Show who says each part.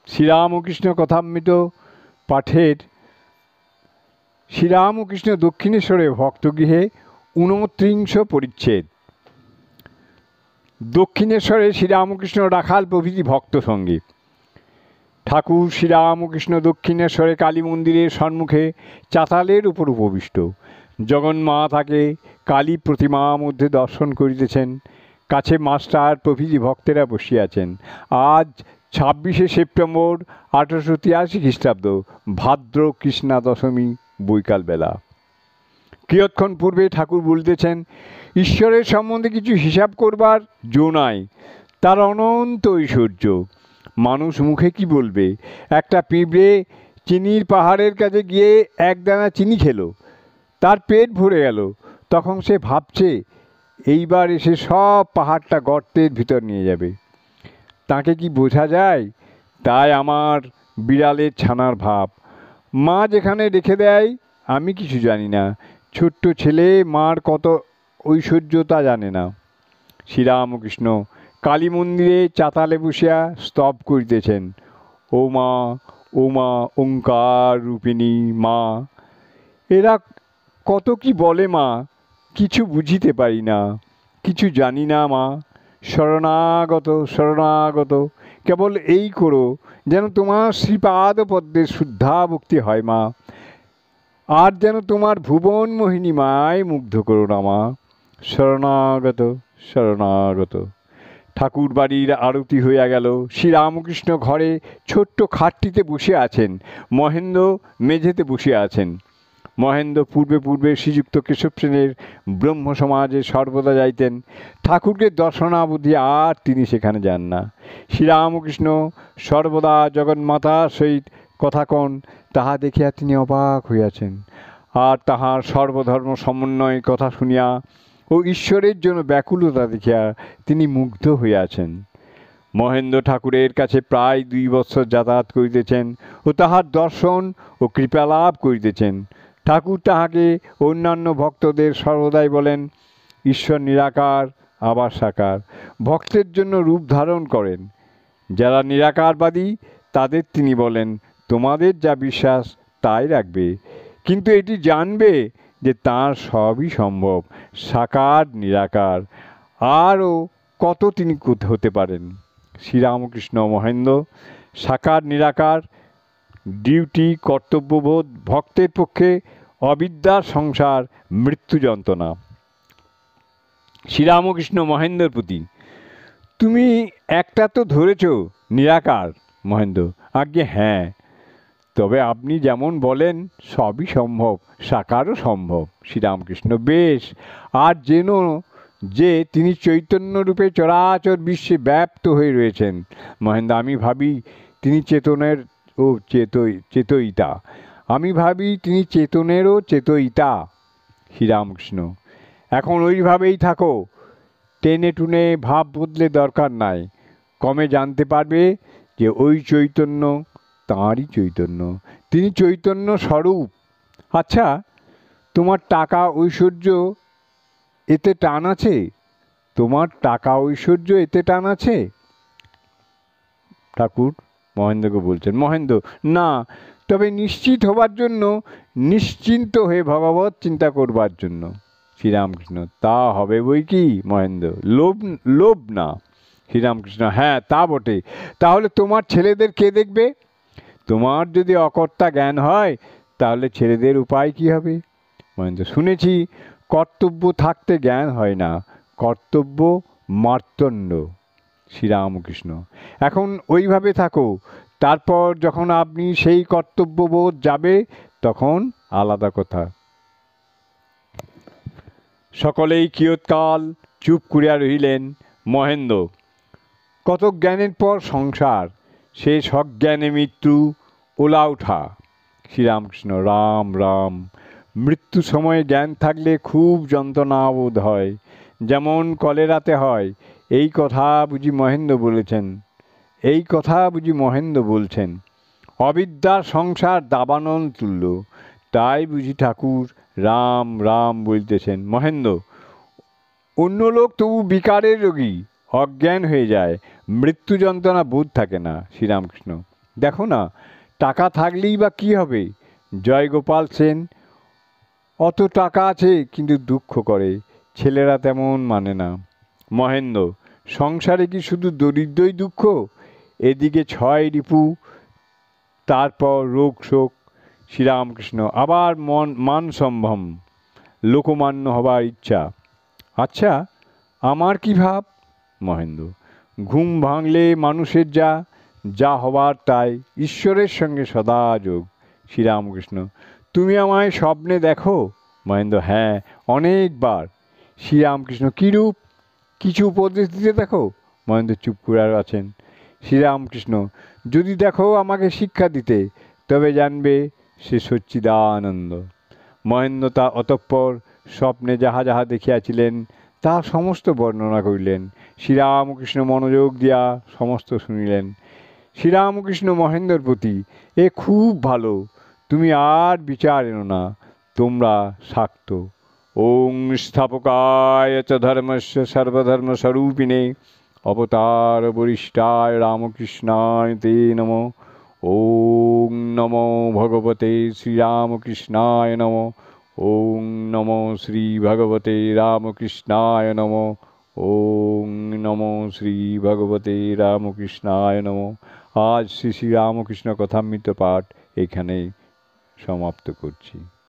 Speaker 1: শ্রীরামকৃষ্ণ কথামৃত পাঠের শ্রীরামকৃষ্ণ দক্ষিণেশ্বরে ভক্তগৃহে ২৯ পরিচ্ছেদ। দক্ষিণেশ্বরে শ্রীরামকৃষ্ণ রাখাল প্রভৃতি ভক্ত সঙ্গে। ঠাকুর শ্রীরামকৃষ্ণ দক্ষিণেশ্বরে কালী মন্দিরের সম্মুখে চাতালের উপর উপবিষ্ট। জগন্মা তাকে কালী প্রতিমা মধ্যে দর্শন করিতেছেন। কাছে মাস্টার প্রভৃতি ভক্তেরা বসিয়াছেন। আজ ২৬শে সেপ্টেম্বর ১৮৮৩ খ্রিস্টাব্দ, ভাদ্র কৃষ্ণা দশমী, বৈকালবেলা। কিয়ৎক্ষণ পূর্বে ঠাকুর বলিতেছেন, ঈশ্বরের সম্বন্ধে কিছু হিসাব করবার জো নাই, তার অনন্ত ঐশ্বর্য। মানুষ মুখে কি বলবে? একটা পিঁপড়ে চিনির পাহাড়ের কাছে গিয়ে একদানা চিনি খেলো, তার পেট ভরে গেল। তখন সে ভাবছে এইবার এসে সব পাহাড়টা গর্তের ভিতর নিয়ে যাবে। তাকে কি বোঝা যায়? তাই আমার বিড়ালের ছানার ভাব। মা যেখানে রেখে দেয় আমি কিছু জানি না। ছোট্ট ছেলে মার কত ঐশ্বর্য তা জানে না। শ্রীরামকৃষ্ণ কালী মন্দিরে চাতালে বসিয়া স্তব করিতেছেন। ও মা, ও মা, ওঙ্কার রূপিণী মা। এরা কত কি বলে মা, কিছু বুঝিতে পারি না, কিছু জানি না মা। শরণাগত শরণাগত, কেবল এই করো যেন তোমার শ্রীপাদ পদ্মের শুদ্ধা ভক্তি হয় মা, আর যেন তোমার ভুবন মোহিনী মায় মুগ্ধ করো না মা। শরণাগত শরণাগত। ঠাকুর বাড়ির আরতি হইয়া গেল। শ্রীরামকৃষ্ণ ঘরে ছোট্ট খাটটিতে বসে আছেন, মহেন্দ্র মেঝেতে বসে আছেন। মহেন্দ্র পূর্বে পূর্বে শ্রীযুক্ত কেশব সেনের ব্রহ্ম সমাজে সর্বদা যাইতেন। ঠাকুরকে দর্শনাবধি আর তিনি সেখানে যান না। শ্রীরামকৃষ্ণ সর্বদা জগন্মাতার সহিত কথা কন, তাহা দেখিয়া তিনি অবাক হইয়াছেন। আর তাহার সর্বধর্ম সমন্বয় কথা শুনিয়া ও ঈশ্বরের জন্য ব্যাকুলতা দেখিয়া তিনি মুগ্ধ হইয়াছেন। মহেন্দ্র ঠাকুরের কাছে প্রায় ২ বৎসর যাতায়াত করিতেছেন ও তাহার দর্শন ও কৃপালাভ করিতেছেন। ঠাকুর তাহাকে অন্যান্য ভক্তদের সর্বদাই বলেন, ঈশ্বর নিরাকার আবার সাকার, ভক্তের জন্য রূপ ধারণ করেন। যারা নিরাকারবাদী তাদের তিনি বলেন, তোমাদের যা বিশ্বাস তাই রাখবে, কিন্তু এটি জানবে যে তাঁর সবই সম্ভব, সাকার নিরাকার, আরও কত তিনি হতে পারেন। শ্রীরামকৃষ্ণ মহেন্দ্র সাকার নিরাকার, ডিউটি কর্তব্যবোধ, ভক্তের পক্ষে অবিদ্যার সংসার, মৃত্যু যন্ত্রণা। শ্রীরামকৃষ্ণ মহেন্দ্রের প্রতি, তুমি একটা তো ধরেছ নিরাকার। মহেন্দ্র, আজ্ঞে হ্যাঁ, তবে আপনি যেমন বলেন সবই সম্ভব, সাকারও সম্ভব। শ্রীরামকৃষ্ণ, বেশ, আর যেন যে তিনি চৈতন্যরূপে চরাচর বিশ্বে ব্যাপ্ত হয়ে রয়েছেন। মহেন্দ্র, আমি ভাবি তিনি চেতনের ও চেতয়িতা। আমি ভাবি তিনি চেতনেরও চেতয়িতা। শ্রীরামকৃষ্ণ, এখন ওইভাবেই থাকো, টেনে টুনে ভাব বদলে দরকার নাই। কমে জানতে পারবে যে ওই চৈতন্য তাঁরই চৈতন্য, তিনি চৈতন্য স্বরূপ। আচ্ছা, তোমার টাকা ঐশ্বর্য এতে টান আছে? তোমার টাকা ঐশ্বর্য এতে টান আছে? ঠাকুর মহেন্দ্রকে বলছেন। মহেন্দ্র, না, তবে নিশ্চিত হবার জন্য, নিশ্চিন্ত হয়ে ভগবত চিন্তা করবার জন্য। শ্রীরামকৃষ্ণ, তা হবে বই কি মহেন্দ্র, লোভ না। শ্রীরামকৃষ্ণ, হ্যাঁ তা বটে। তাহলে তোমার ছেলেদের কে দেখবে? তোমার যদি অকর্তা জ্ঞান হয় তাহলে ছেলেদের উপায় কি হবে? মহেন্দ্র, শুনেছি কর্তব্য থাকতে জ্ঞান হয় না, কর্তব্য মার্তণ্ড। শ্রীরামকৃষ্ণ, এখন ওইভাবে থাকো, তারপর যখন আপনি সেই কর্তব্যবোধ যাবে তখন আলাদা কথা। সকলেই কিয়ৎকাল চুপ করিয়া রহিলেন। মহেন্দ্র, কত জ্ঞানের পর সংসার, সে সজ্ঞানে মৃত্যু, ওলা উঠা। শ্রীরামকৃষ্ণ, রাম রাম। মৃত্যু সময়ে জ্ঞান থাকলে খুব যন্ত্রণা বোধ হয়, যেমন কলেরাতে হয়। এই কথা বুঝি মহেন্দ্র বলেছেন? এই কথা বুঝি মহেন্দ্র বলছেন? অবিদ্যার সংসার দাবানল তুল্য, তাই বুঝি ঠাকুর রাম রাম বলতেছেন? মহেন্দ্র, অন্য লোক তবু বিকারের রোগী, অজ্ঞান হয়ে যায়, মৃত্যু যন্ত্রণা বোধ থাকে না। শ্রীরামকৃষ্ণ, দেখো না, টাকা থাকলেই বা কী হবে? জয়গোপাল সেন অত টাকা আছে কিন্তু দুঃখ করে, ছেলেরা তেমন মানে না। মহেন্দ্র, সংসারে কি শুধু দরিদ্রই দুঃখ? এদিকে 6 রিপু, তারপর রোগ শোক। শ্রীরামকৃষ্ণ, আবার মান সম্ভ্রম, লোকমান্য হবার ইচ্ছা। আচ্ছা, আমার কি ভাব? মহেন্দ্র, ঘুম ভাঙলে মানুষের যা যা হবার তাই, ঈশ্বরের সঙ্গে সদা যোগ। শ্রীরামকৃষ্ণ, তুমি আমায় স্বপ্নে দেখো? মহেন্দ্র, হ্যাঁ, অনেকবার। শ্রীরামকৃষ্ণ, কীরূপ? কিছু উপদেশ দিতে দেখো? মহেন্দ্র চুপ করে আছেন। শ্রীরামকৃষ্ণ, যদি দেখো আমাকে শিক্ষা দিতে, তবে জানবে সে সচ্চিদানন্দ। মহেন্দ্র তা অতঃপর স্বপ্নে যাহা যাহা দেখিয়াছিলেন তা সমস্ত বর্ণনা করিলেন। শ্রীরামকৃষ্ণ মনোযোগ দিয়া সমস্ত শুনিলেন। শ্রীরামকৃষ্ণ মহেন্দ্রর প্রতি, এ খুব ভালো, তুমি আর বিচার এনো না, তোমরা শাক্ত। ওং স্থাপকায় চ ধর্মস্য সর্বধর্মস্বরূপিণে অবতার বরিষ্ঠায় রামকৃষ্ণায় তে নমঃ। ওং নমো ভগবতে শ্রীরামকৃষ্ণায় নমঃ। ওং নমো শ্রী ভগবতে রামকৃষ্ণায় নমঃ। ওং নমো শ্রী ভগবতে রামকৃষ্ণায় নমঃ। আজ শ্রী শ্রী রামকৃষ্ণ কথামৃত পাঠ এখানেই সমাপ্ত করছি।